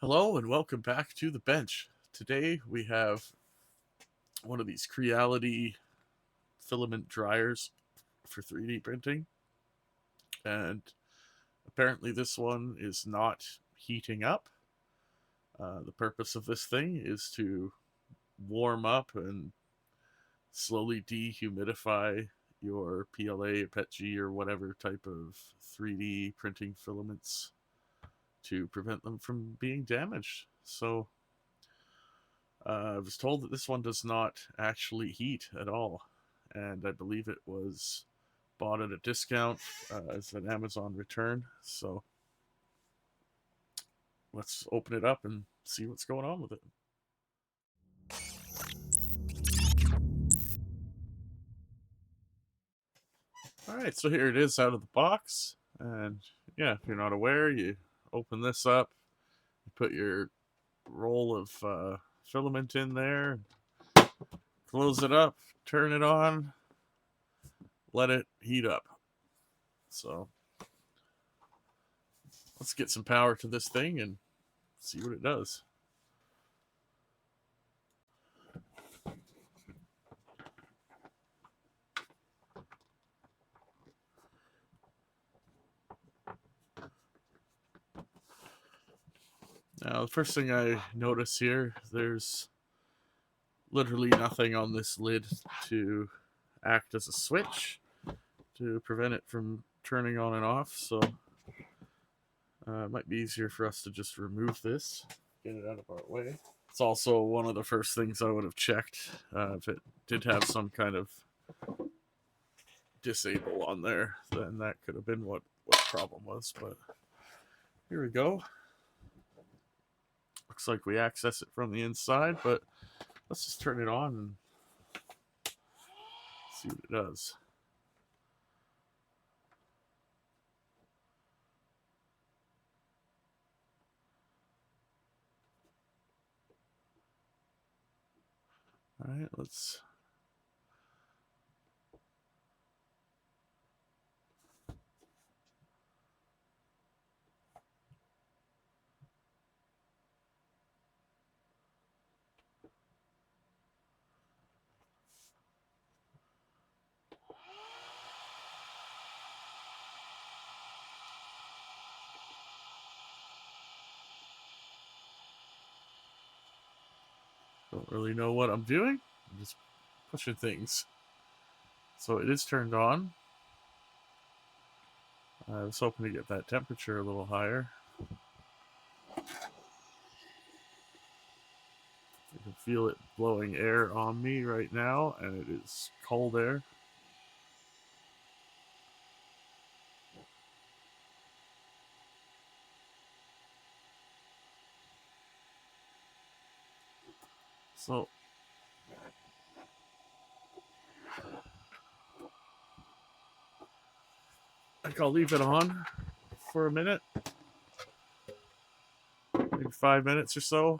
Hello and welcome back to the bench. Today we have one of these Creality filament dryers for 3D printing, and apparently this one is not heating up. The purpose of this thing is to warm up and slowly dehumidify your PLA or PETG or whatever type of 3D printing filaments to prevent them from being damaged. So I was told that this one does not actually heat at all, and I believe it was bought at a discount as an Amazon return. So let's open it up and see what's going on with it. All right, so here it is out of the box, and yeah, if you're not aware, you open this up, you put your roll of filament in there, close it up, turn it on, let it heat up. So let's get some power to this thing and see what it does. Now, the first thing I notice here, there's literally nothing on this lid to act as a switch to prevent it from turning on and off, so it might be easier for us to just remove this, get it out of our way. It's also one of the first things I would have checked if it did have some kind of disable on there, then that could have been what the problem was, but here we go. Looks like we access it from the inside, but let's just turn it on and see what it does. All right, let's. Don't really know what I'm doing. I'm just pushing things. So it is turned on. I was hoping to get that temperature a little higher. I can feel it blowing air on me right now, and it is cold air. So I think I'll leave it on for a minute, maybe 5 minutes or so,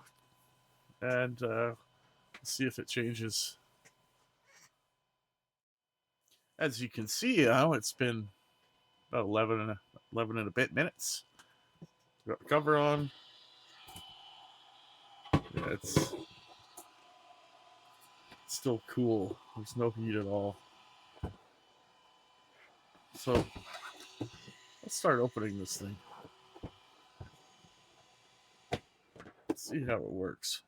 and see if it changes. As you can see now, it's been about 11 and a bit minutes. Got the cover on. Yeah, it's still cool. There's no heat at all. So let's start opening this thing. Let's see how it works.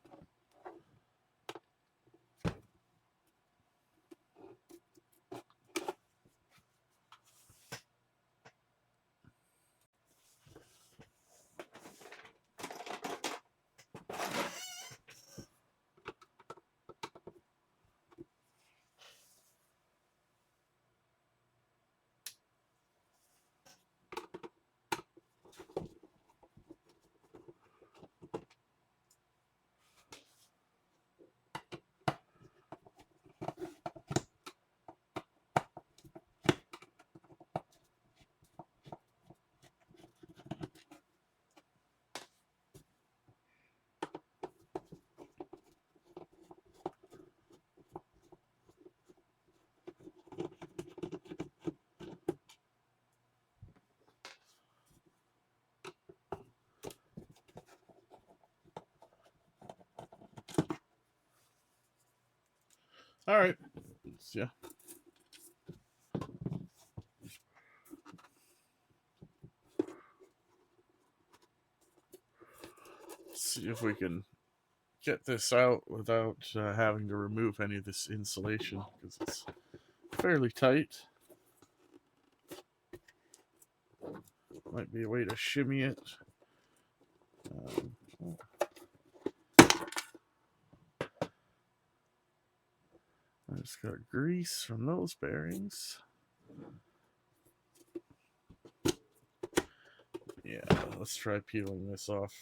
All right. Yeah. See if we can get this out without having to remove any of this insulation because it's fairly tight. Might be a way to shimmy it. I just got grease from those bearings. Yeah, let's try peeling this off.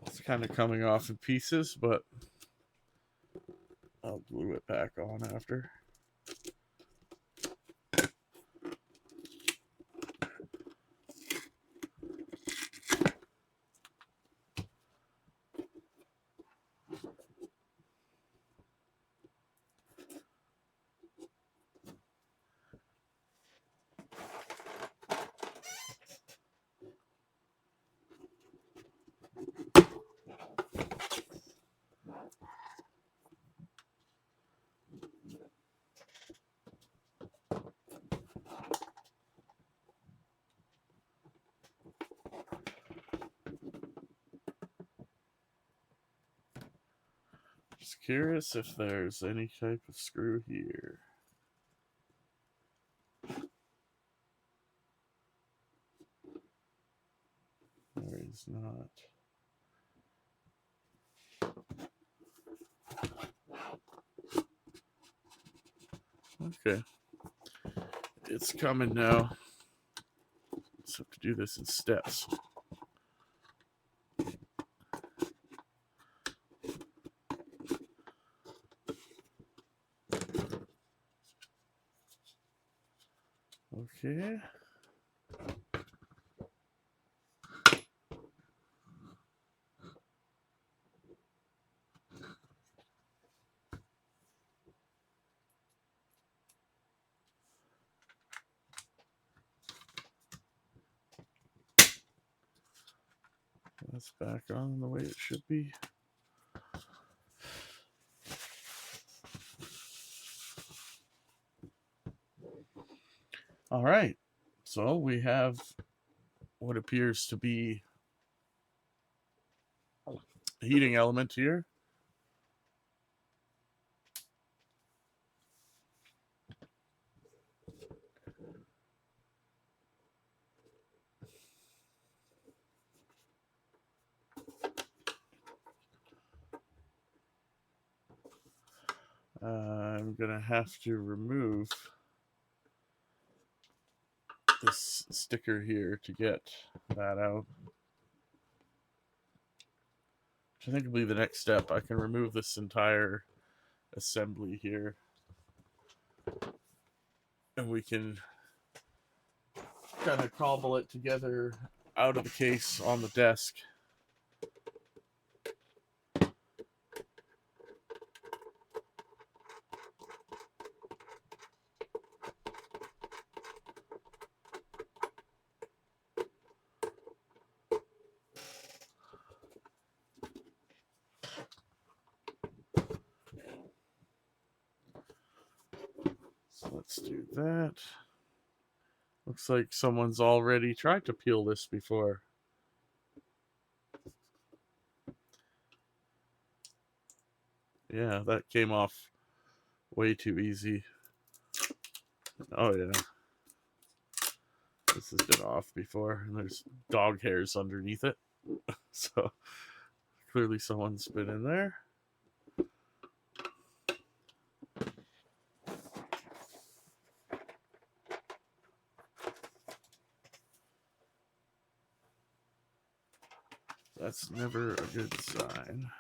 It's kind of coming off in pieces, but I'll glue it back on after. Just curious if there's any type of screw here. There is not. Okay. It's coming now. Just have to do this in steps. Okay. That's back on the way it should be. All right. So we have what appears to be a heating element here. I'm going to have to remove this sticker here to get that out. Which I think will be the next step. I can remove this entire assembly here. And we can kind of cobble it together out of the case on the desk. So let's do that. Looks like someone's already tried to peel this before. Yeah, that came off way too easy. Oh yeah. This has been off before, and there's dog hairs underneath it. So clearly someone's been in there. That's never a good sign.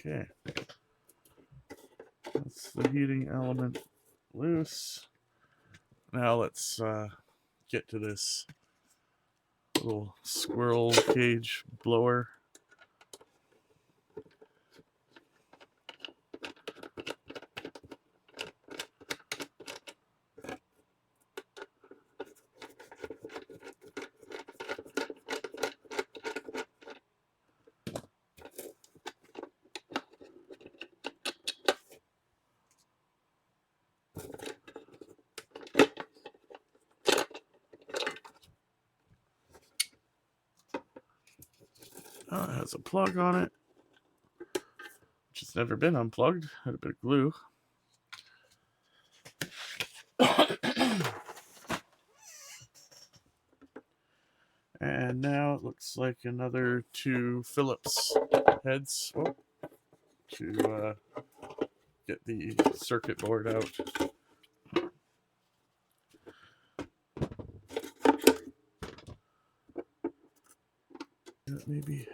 Okay. That's the heating element loose. Now let's get to this little squirrel cage blower. Oh, it has a plug on it, which has never been unplugged. Had a bit of glue. And now it looks like another 2 Phillips heads to get the circuit board out. Maybe.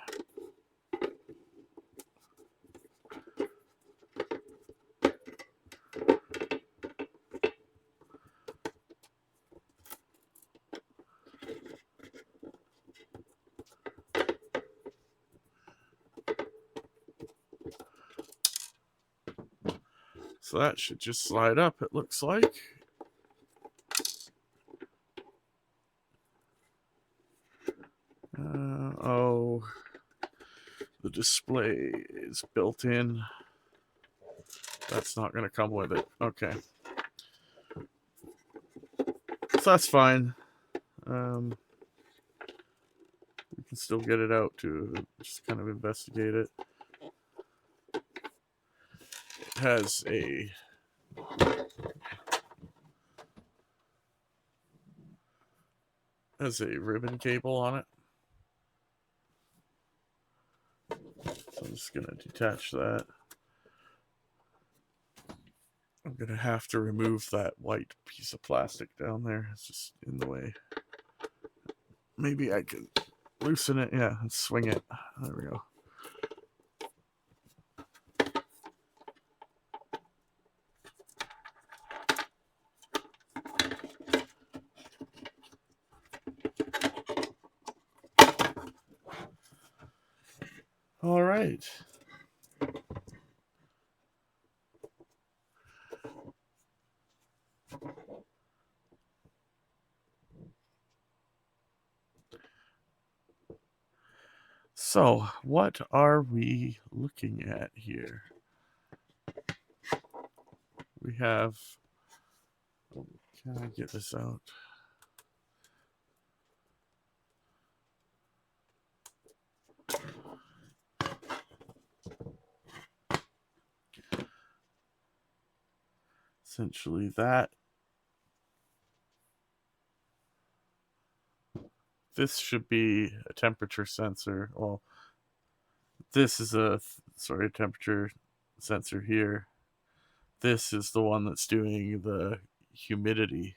So that should just slide up, it looks like. Oh, the display is built in. That's not going to come with it. Okay. So that's fine. We can still get it out to just kind of investigate it. It has a ribbon cable on it. So I'm just going to detach that. I'm going to have to remove that white piece of plastic down there. It's just in the way. Maybe I can loosen it. Yeah, and swing it. There we go. All right. So, what are we looking at here? We have. Can I get this out? Essentially, this should be a temperature sensor. Well, this is a temperature sensor here. This is the one that's doing the humidity.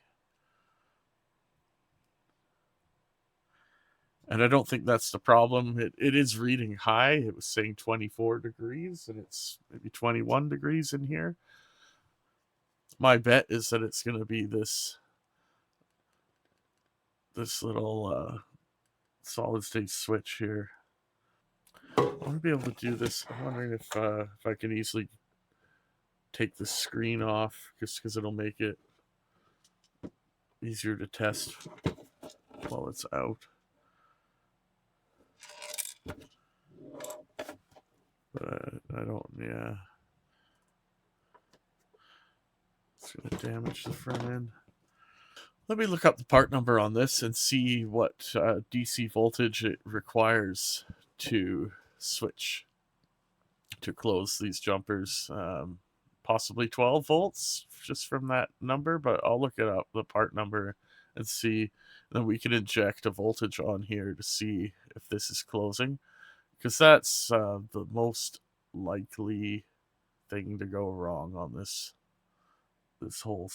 And I don't think that's the problem. It is reading high. It was saying 24 degrees, and it's maybe 21 degrees in here. My bet is that it's going to be this little solid state switch here. I want to be able to do this. I'm wondering if I can easily take the screen off, just because it'll make it easier to test while it's out. But I don't, yeah. It's going to damage the front end. Let me look up the part number on this and see what DC voltage it requires to switch to close these jumpers. Possibly 12 volts just from that number, but I'll look it up, the part number, and see. Then we can inject a voltage on here to see if this is closing, because that's the most likely thing to go wrong on this whole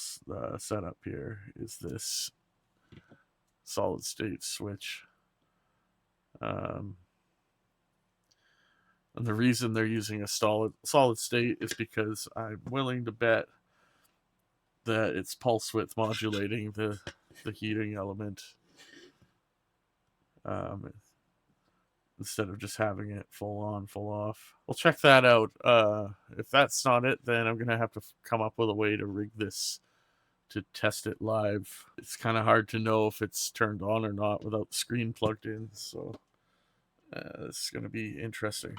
setup here, is this solid state switch. And the reason they're using a solid state is because I'm willing to bet that it's pulse width modulating the heating element, instead of just having it full on, full off. We'll check that out. If that's not it, then I'm gonna have to come up with a way to rig this to test it live. It's kind of hard to know if it's turned on or not without the screen plugged in, so this is gonna be interesting.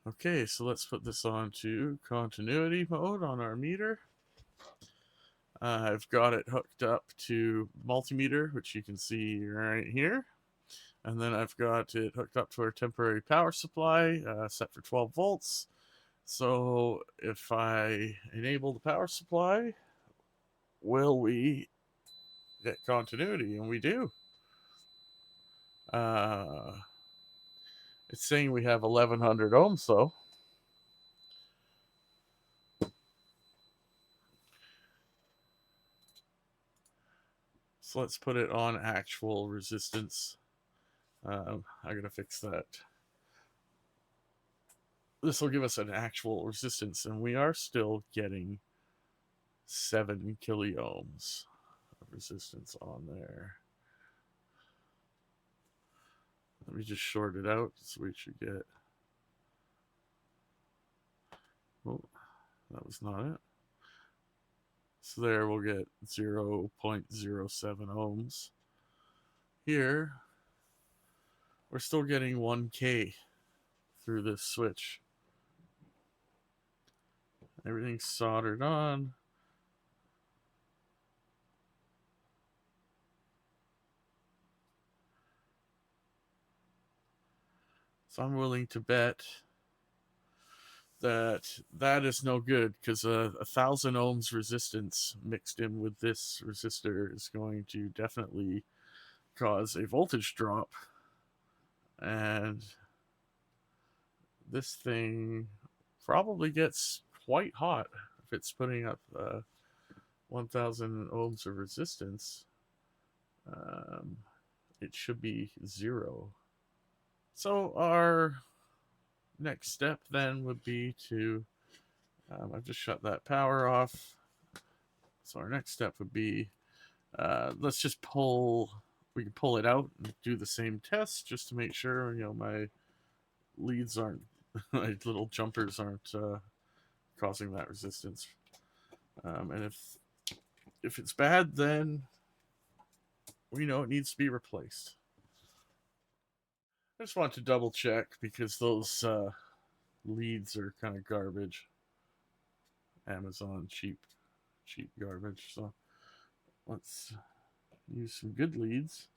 Okay, so let's put this on to continuity mode on our meter. I've got it hooked up to multimeter, which you can see right here. And then I've got it hooked up to our temporary power supply, set for 12 volts. So if I enable the power supply, will we get continuity? And we do. It's saying we have 1100 ohms though. So let's put it on actual resistance. I gotta fix that. This will give us an actual resistance, and we are still getting 7 kiloohms of resistance on there. Let me just short it out, so we should get... Oh, that was not it. So there we'll get 0.07 ohms. Here, we're still getting 1K through this switch. Everything's soldered on. So I'm willing to bet that is no good, because 1,000 ohms resistance mixed in with this resistor is going to definitely cause a voltage drop. And this thing probably gets quite hot if it's putting up 1,000 ohms of resistance. It should be 0. So our next step then would be to, I've just shut that power off. So our next step would be, let's just we can pull it out and do the same test just to make sure, my leads aren't, my little jumpers aren't causing that resistance. And if it's bad, then we know it needs to be replaced. I just want to double check, because those leads are kind of garbage. Amazon cheap garbage. So let's use some good leads.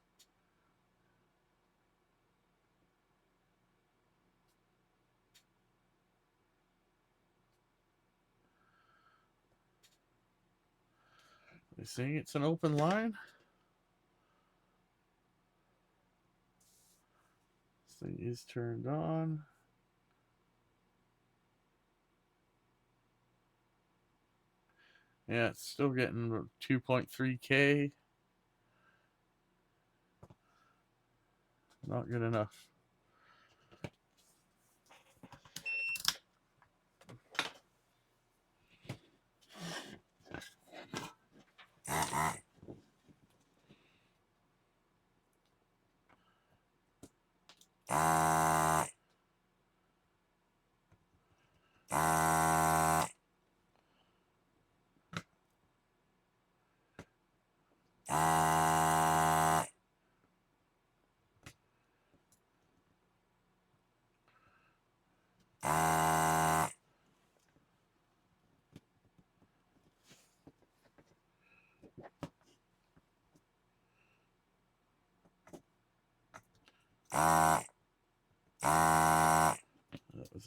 They're saying it's an open line. This thing is turned on. Yeah, it's still getting 2.3K. Not good enough.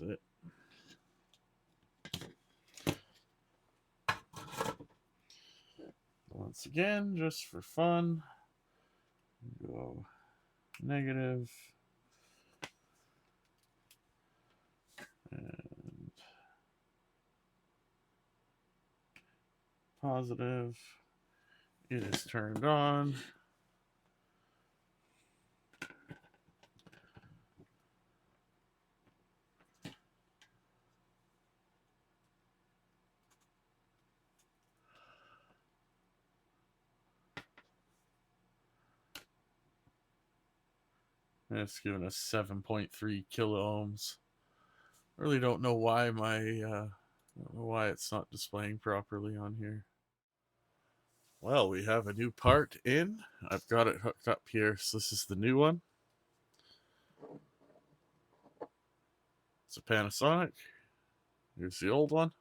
is it. Once again, just for fun, go negative and positive. It is turned on. And it's giving us 7.3 kilo ohms. Really don't know why why it's not displaying properly on here. Well, we have a new part in. I've got it hooked up here, so this is the new one. It's a Panasonic. Here's the old one.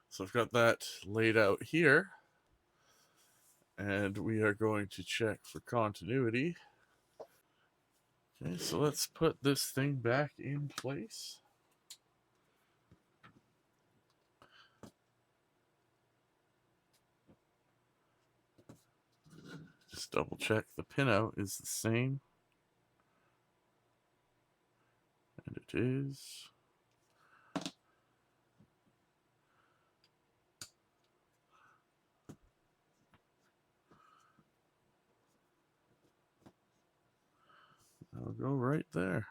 So I've got that laid out here. And we are going to check for continuity. Okay, so let's put this thing back in place. Just double check the pinout is the same. And it is. I'll go right there.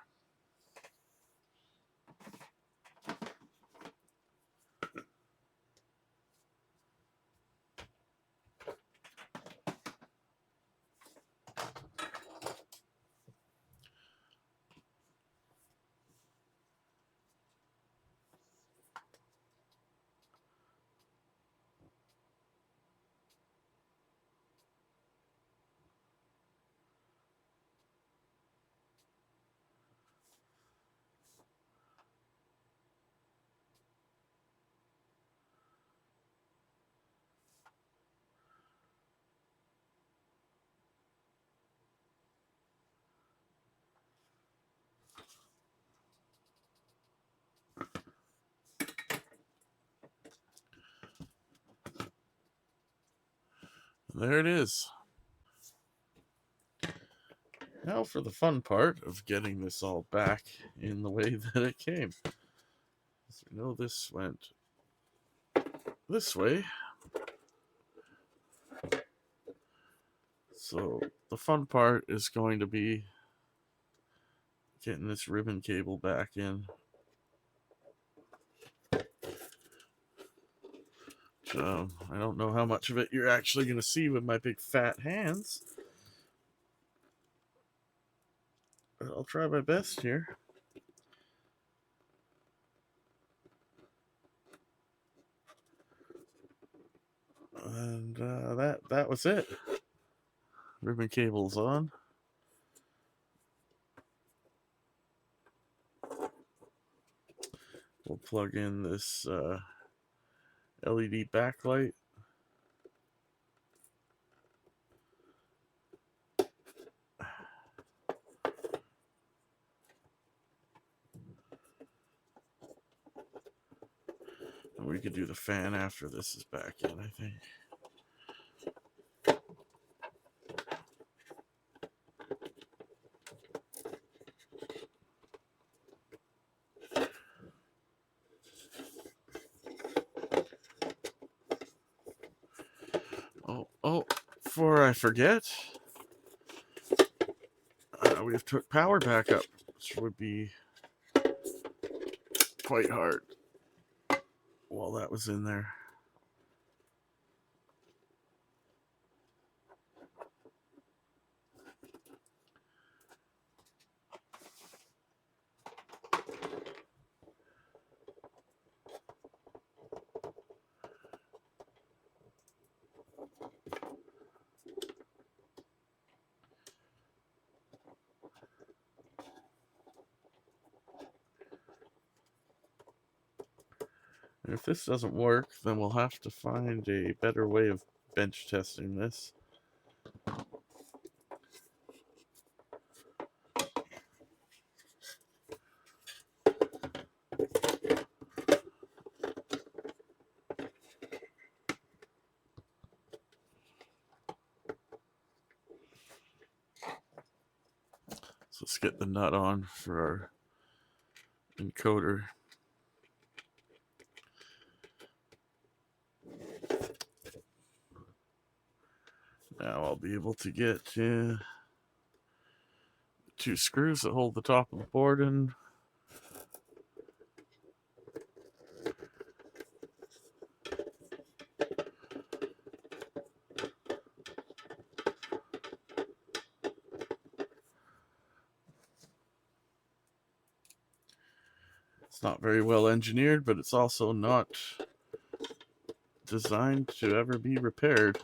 There it is. Now for the fun part of getting this all back in the way that it came. So we know this went this way. So the fun part is going to be getting this ribbon cable back in. I don't know how much of it you're actually going to see with my big fat hands. But I'll try my best here. And that was it. Ribbon cable's on. We'll plug in this LED backlight. And we could do the fan after this is back in, I think. Oh, before I forget, we've took power back up, which would be quite hard while that was in there. And if this doesn't work, then we'll have to find a better way of bench testing this. Let's get the nut on for our encoder. Now I'll be able to get 2 screws that hold the top of the board in. It's not very well engineered, but it's also not designed to ever be repaired.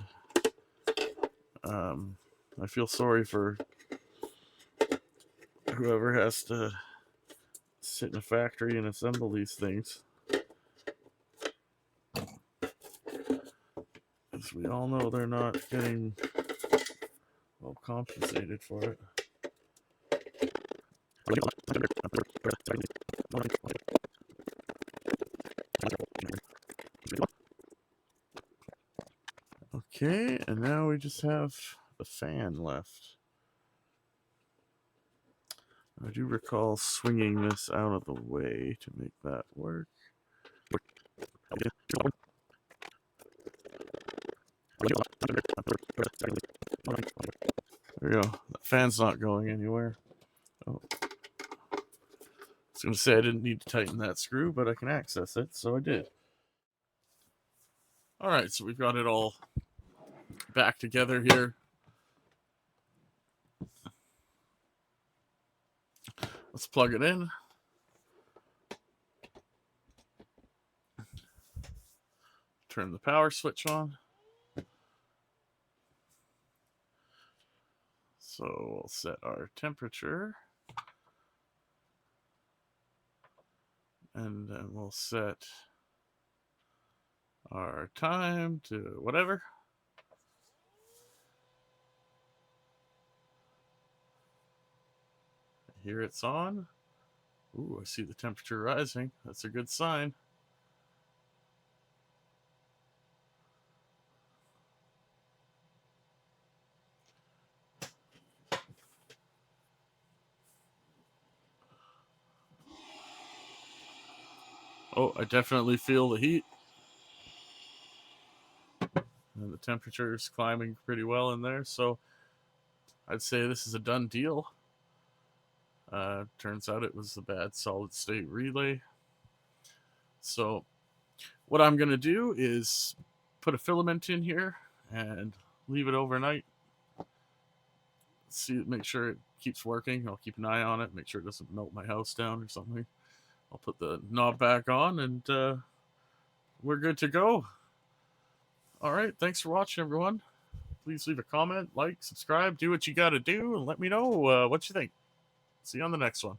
I feel sorry for whoever has to sit in a factory and assemble these things. As we all know, they're not getting well compensated for it. Okay, and now we just have the fan left. I do recall swinging this out of the way to make that work. There we go. The fan's not going anywhere. Oh. I was going to say I didn't need to tighten that screw, but I can access it, so I did. Alright, so we've got it all back together here. Let's plug it in. Turn the power switch on. So we'll set our temperature. And then we'll set our time to whatever. Here it's on. Ooh, I see the temperature rising. That's a good sign. Oh, I definitely feel the heat. And the temperature is climbing pretty well in there, so I'd say this is a done deal. Turns out it was a bad solid state relay. So what I'm going to do is put a filament in here and leave it overnight. See, make sure it keeps working. I'll keep an eye on it, make sure it doesn't melt my house down or something. I'll put the knob back on and we're good to go. All right, thanks for watching, everyone. Please leave a comment, like, subscribe, do what you got to do, and let me know what you think. See you on the next one.